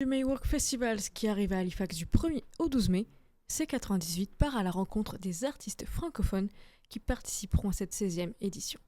Le Maywork Festival qui arrive à Halifax du 1er au 12 mai, C98 part à la rencontre des artistes francophones qui participeront à cette 16e édition.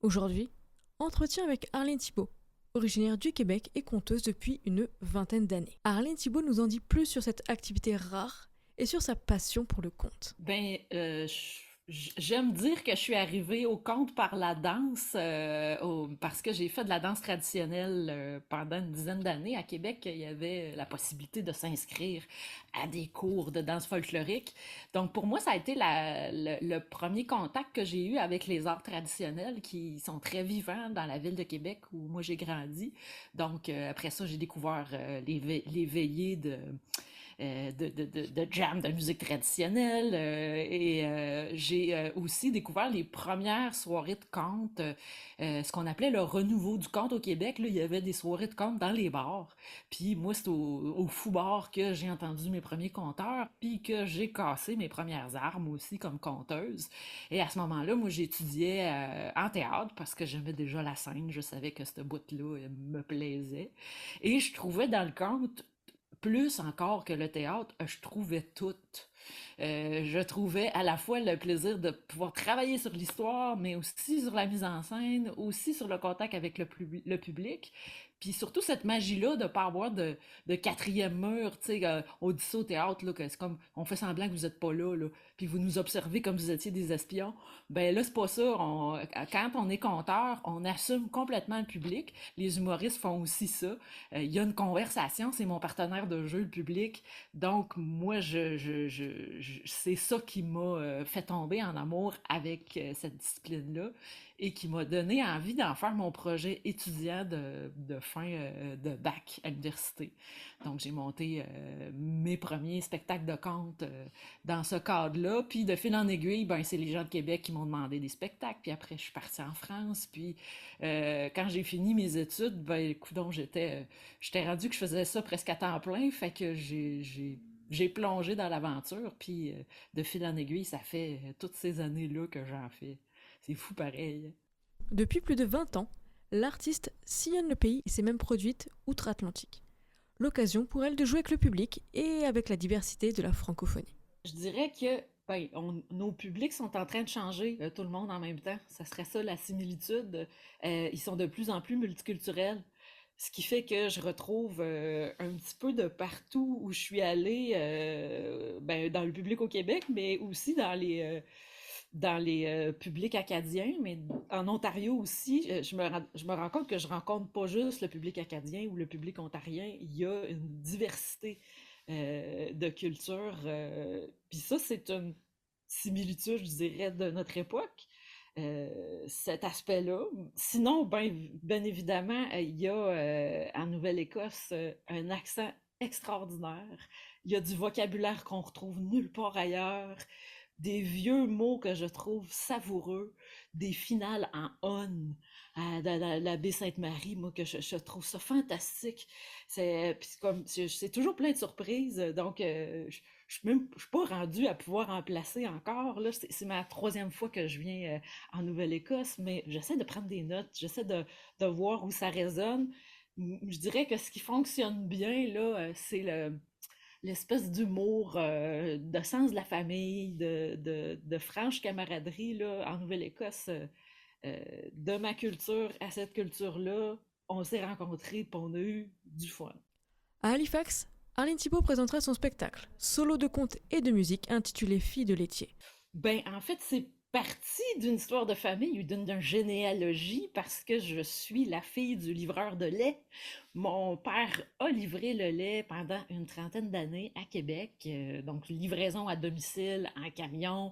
Aujourd'hui, entretien avec Arlene Thibault, originaire du Québec et conteuse depuis une vingtaine d'années. Arlene Thibault nous en dit plus sur cette activité rare et sur sa passion pour le conte. J'aime dire que je suis arrivée au conte par la danse, parce que j'ai fait de la danse traditionnelle pendant une dizaine d'années. À Québec, il y avait la possibilité de s'inscrire à des cours de danse folklorique. Donc pour moi, ça a été le premier contact que j'ai eu avec les arts traditionnels qui sont très vivants dans la ville de Québec où moi j'ai grandi. Donc après ça, j'ai découvert les veillées de jam de musique traditionnelle et j'ai aussi découvert les premières soirées de conte, ce qu'on appelait le renouveau du conte au Québec. Là, il y avait des soirées de conte dans les bars. Puis moi, c'est au Fou Bar que j'ai entendu mes premiers conteurs, puis que j'ai cassé mes premières armes aussi comme conteuse. Et à ce moment-là, moi, j'étudiais en théâtre parce que j'aimais déjà la scène. Je savais que cette bout-là me plaisait. Et je trouvais dans le conte plus encore que le théâtre, je trouvais tout. Je trouvais à la fois le plaisir de pouvoir travailler sur l'histoire, mais aussi sur la mise en scène, aussi sur le contact avec le public. Puis surtout cette magie-là de ne pas avoir de quatrième mur, tu sais, on dit ça au théâtre, là, que c'est comme, on fait semblant que vous n'êtes pas là, puis vous nous observez comme vous étiez des espions. Ben là, c'est pas ça. Quand on est conteur, on assume complètement le public. Les humoristes font aussi ça. Il y a une conversation, c'est mon partenaire de jeu, le public. Donc, moi, c'est ça qui m'a fait tomber en amour avec cette discipline-là et qui m'a donné envie d'en faire mon projet étudiant de fin de bac à l'université. Donc, j'ai monté mes premiers spectacles de conte dans ce cadre-là. Puis, de fil en aiguille, ben, c'est les gens de Québec qui m'ont demandé des spectacles. Puis après, je suis partie en France. Puis, quand j'ai fini mes études, ben, écoute, j'étais rendu que je faisais ça presque à temps plein. Fait que j'ai plongé dans l'aventure. Puis, de fil en aiguille, ça fait toutes ces années-là que j'en fais. C'est fou pareil. Depuis plus de 20 ans, l'artiste sillonne le pays et s'est même produite outre-Atlantique. L'occasion pour elle de jouer avec le public et avec la diversité de la francophonie. Je dirais que ben, nos publics sont en train de changer, tout le monde en même temps. Ça serait ça la similitude. Ils sont de plus en plus multiculturels. Ce qui fait que je retrouve un petit peu de partout où je suis allée, ben, dans le public au Québec, mais aussi dans les publics acadiens, mais en Ontario aussi, je me rends compte que je rencontre pas juste le public acadien ou le public ontarien, il y a une diversité de cultures. Puis ça, c'est une similitude, je dirais, de notre époque. Cet aspect-là. Sinon, ben évidemment, il y a en Nouvelle-Écosse un accent extraordinaire. Il y a du vocabulaire qu'on retrouve nulle part ailleurs, des vieux mots que je trouve savoureux, des finales en on dans la baie Sainte-Marie, moi, que je trouve ça fantastique. C'est toujours plein de surprises, donc je suis pas rendue à pouvoir en placer encore. Là, c'est ma troisième fois que je viens en Nouvelle-Écosse, mais j'essaie de prendre des notes, j'essaie de voir où ça résonne. Je dirais que ce qui fonctionne bien, là, c'est l'espèce d'humour, de sens de la famille, de franche camaraderie là, en Nouvelle-Écosse. De ma culture à cette culture-là, on s'est rencontrés et on a eu du fun. À Halifax, Arlene Thibault présentera son spectacle, solo de conte et de musique intitulé Fille de laitier. Ben, en fait, c'est parti d'une histoire de famille ou d'une généalogie parce que je suis la fille du livreur de lait. Mon père a livré le lait pendant une trentaine d'années à Québec, donc livraison à domicile en camion.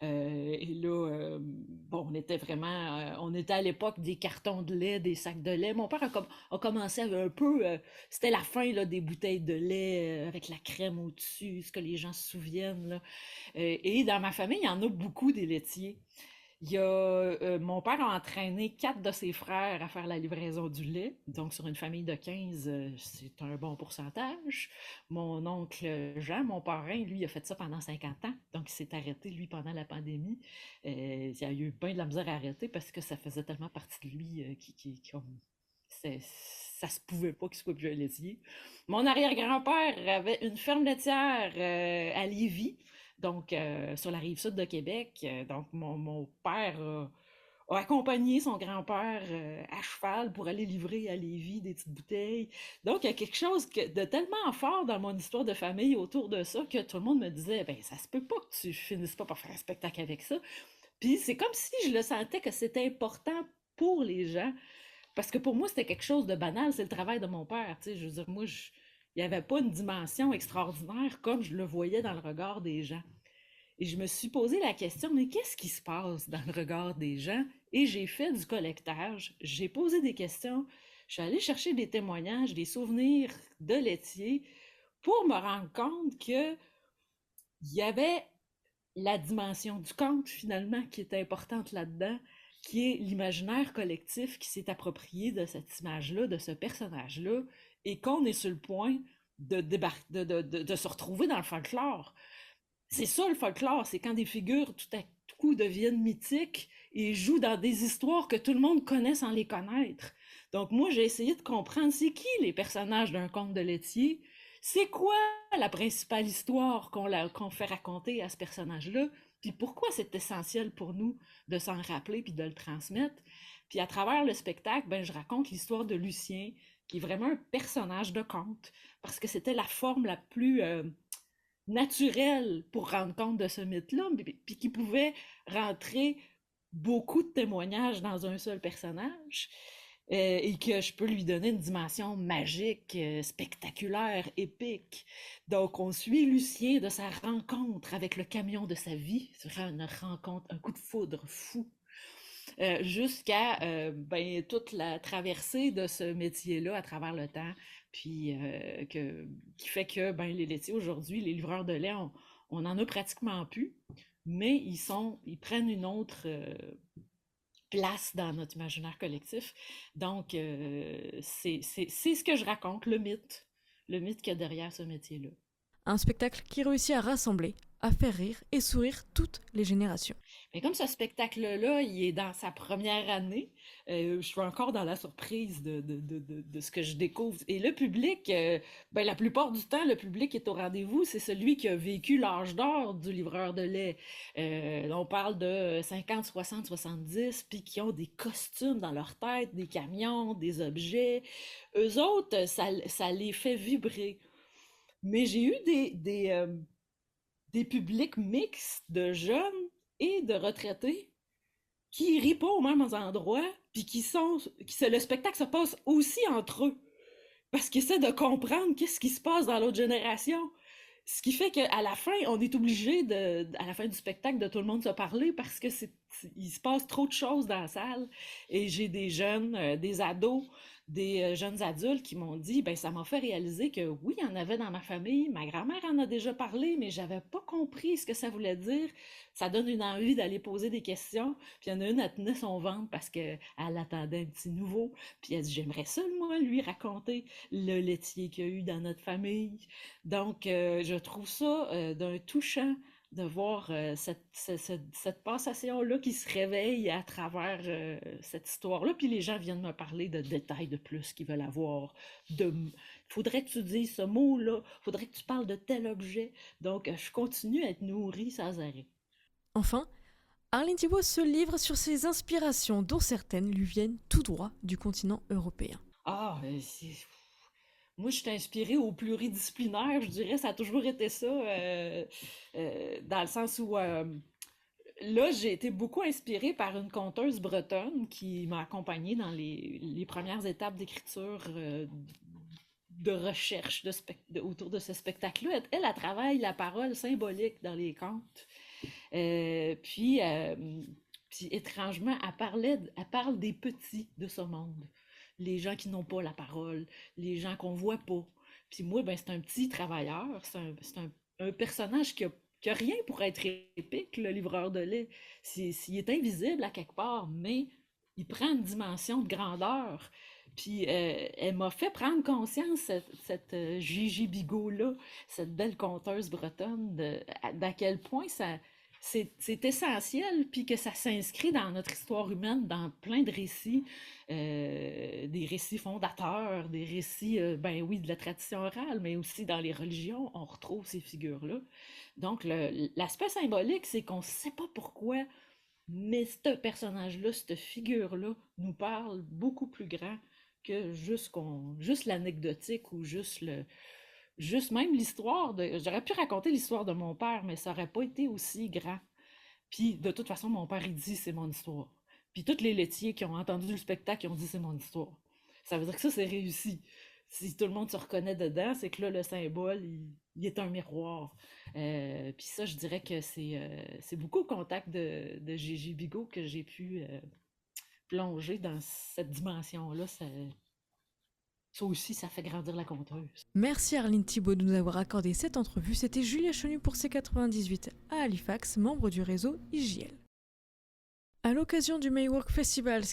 Et là, bon, on était à l'époque des cartons de lait, des sacs de lait. Mon père a commencé un peu, c'était la fin là, des bouteilles de lait avec la crème au-dessus, ce que les gens se souviennent là. Et dans ma famille, il y en a beaucoup des laitiers. Mon père a entraîné 4 de ses frères à faire la livraison du lait. Donc, sur une famille de 15, c'est un bon pourcentage. Mon oncle Jean, mon parrain, lui, a fait ça pendant 50 ans. Donc, il s'est arrêté, lui, pendant la pandémie. Il a eu bien de la misère à arrêter parce que ça faisait tellement partie de lui ça se pouvait pas qu'il soit plus un laitier. Mon arrière-grand-père avait une ferme laitière à Lévis, donc sur la rive sud de Québec. Donc mon père a accompagné son grand-père à cheval pour aller livrer à Lévis des petites bouteilles. Donc il y a quelque chose de tellement fort dans mon histoire de famille autour de ça que tout le monde me disait, ben ça se peut pas que tu finisses pas par faire un spectacle avec ça. Puis c'est comme si je le sentais que c'était important pour les gens. Parce que pour moi, c'était quelque chose de banal, c'est le travail de mon père. Tu sais, je veux dire, il n'y avait pas une dimension extraordinaire comme je le voyais dans le regard des gens. Et je me suis posé la question, mais qu'est-ce qui se passe dans le regard des gens? Et j'ai fait du collectage, j'ai posé des questions, je suis allée chercher des témoignages, des souvenirs de laitiers pour me rendre compte que il y avait la dimension du conte, finalement, qui est importante là-dedans, qui est l'imaginaire collectif qui s'est approprié de cette image-là, de ce personnage-là, et qu'on est sur le point de se retrouver dans le folklore. C'est ça le folklore, c'est quand des figures tout à coup deviennent mythiques et jouent dans des histoires que tout le monde connaît sans les connaître. Donc moi, j'ai essayé de comprendre c'est qui les personnages d'un conte de laitier, c'est quoi la principale histoire qu'on fait raconter à ce personnage-là, puis pourquoi c'est essentiel pour nous de s'en rappeler puis de le transmettre. Puis à travers le spectacle, ben, je raconte l'histoire de Lucien, qui est vraiment un personnage de conte, parce que c'était la forme la plus naturelle pour rendre compte de ce mythe-là, puis qui pouvait rentrer beaucoup de témoignages dans un seul personnage. Et que je peux lui donner une dimension magique, spectaculaire, épique. Donc, on suit Lucien de sa rencontre avec le camion de sa vie. C'est vraiment une rencontre, un coup de foudre fou. Jusqu'à ben, toute la traversée de ce métier-là à travers le temps, puis qui fait que ben, les laitiers aujourd'hui, les livreurs de lait, on en a pratiquement plus, mais ils prennent une autre place dans notre imaginaire collectif. Donc, c'est ce que je raconte, le mythe qu'il y a derrière ce métier-là. Un spectacle qui réussit à rassembler, à faire rire et sourire toutes les générations. Mais comme ce spectacle-là, il est dans sa première année, je suis encore dans la surprise de ce que je découvre. Et le public, ben, la plupart du temps, le public est au rendez-vous. C'est celui qui a vécu l'âge d'or du livreur de lait. On parle de 50, 60, 70, puis qui ont des costumes dans leur tête, des camions, des objets. Eux autres, ça les fait vibrer. Mais j'ai eu des publics mixtes de jeunes et de retraités qui rient pas aux mêmes endroits, puis le spectacle se passe aussi entre eux, parce qu'ils essaient de comprendre qu'est-ce qui se passe dans l'autre génération. Ce qui fait qu'à la fin, on est obligé, à la fin du spectacle, de tout le monde se parler parce que il se passe trop de choses dans la salle. Et j'ai des jeunes, des ados, des jeunes adultes qui m'ont dit, ben ça m'a fait réaliser que oui, il y en avait dans ma famille, ma grand-mère en a déjà parlé, mais j'avais pas compris ce que ça voulait dire. Ça donne une envie d'aller poser des questions. Puis il y en a une, elle tenait son ventre parce qu'elle attendait un petit nouveau. Puis elle dit, j'aimerais ça, moi, lui raconter le laitier qu'il y a eu dans notre famille. Donc, je trouve ça d'un touchant de voir cette passation-là qui se réveille à travers cette histoire-là. Puis les gens viennent me parler de détails de plus qu'ils veulent avoir. Faudrait que tu dises ce mot-là, faudrait que tu parles de tel objet. Donc, je continue à être nourrie sans arrêt. Enfin, Arline Thibault se livre sur ses inspirations, dont certaines lui viennent tout droit du continent européen. Ah, moi, je suis inspirée au pluridisciplinaire, je dirais, ça a toujours été ça, dans le sens où, là, j'ai été beaucoup inspirée par une conteuse bretonne qui m'a accompagnée dans les premières étapes d'écriture, de recherche autour de ce spectacle-là. Elle travaille la parole symbolique dans les contes. Puis étrangement, elle parle des petits de ce monde. Les gens qui n'ont pas la parole, les gens qu'on voit pas. Puis moi, ben, c'est un petit travailleur, un personnage qui a rien pour être épique, le livreur de lait. S'il est invisible à quelque part, mais il prend une dimension de grandeur. Puis elle m'a fait prendre conscience, cette Gigi Bigot-là, cette belle conteuse bretonne, d'à quel point c'est essentiel, puis que ça s'inscrit dans notre histoire humaine, dans plein de récits, des récits fondateurs, des récits, ben oui, de la tradition orale, mais aussi dans les religions, on retrouve ces figures-là. Donc, l'aspect symbolique, c'est qu'on ne sait pas pourquoi, mais ce personnage-là, cette figure-là, nous parle beaucoup plus grand que juste l'anecdotique ou juste même l'histoire de. J'aurais pu raconter l'histoire de mon père, mais ça aurait pas été aussi grand. Puis de toute façon, mon père, il dit c'est mon histoire. Puis tous les laitiers qui ont entendu le spectacle, ils ont dit c'est mon histoire. Ça veut dire que ça, c'est réussi. Si tout le monde se reconnaît dedans, c'est que là, le symbole, il est un miroir. Puis ça, je dirais que c'est beaucoup au contact de Gigi Bigot que j'ai pu plonger dans cette dimension-là. Ça aussi, ça fait grandir la conteuse. Merci Arline Thibault de nous avoir accordé cette entrevue. C'était Julia Chenu pour C98 à Halifax, membre du réseau IJL. À l'occasion du Maywork Festival,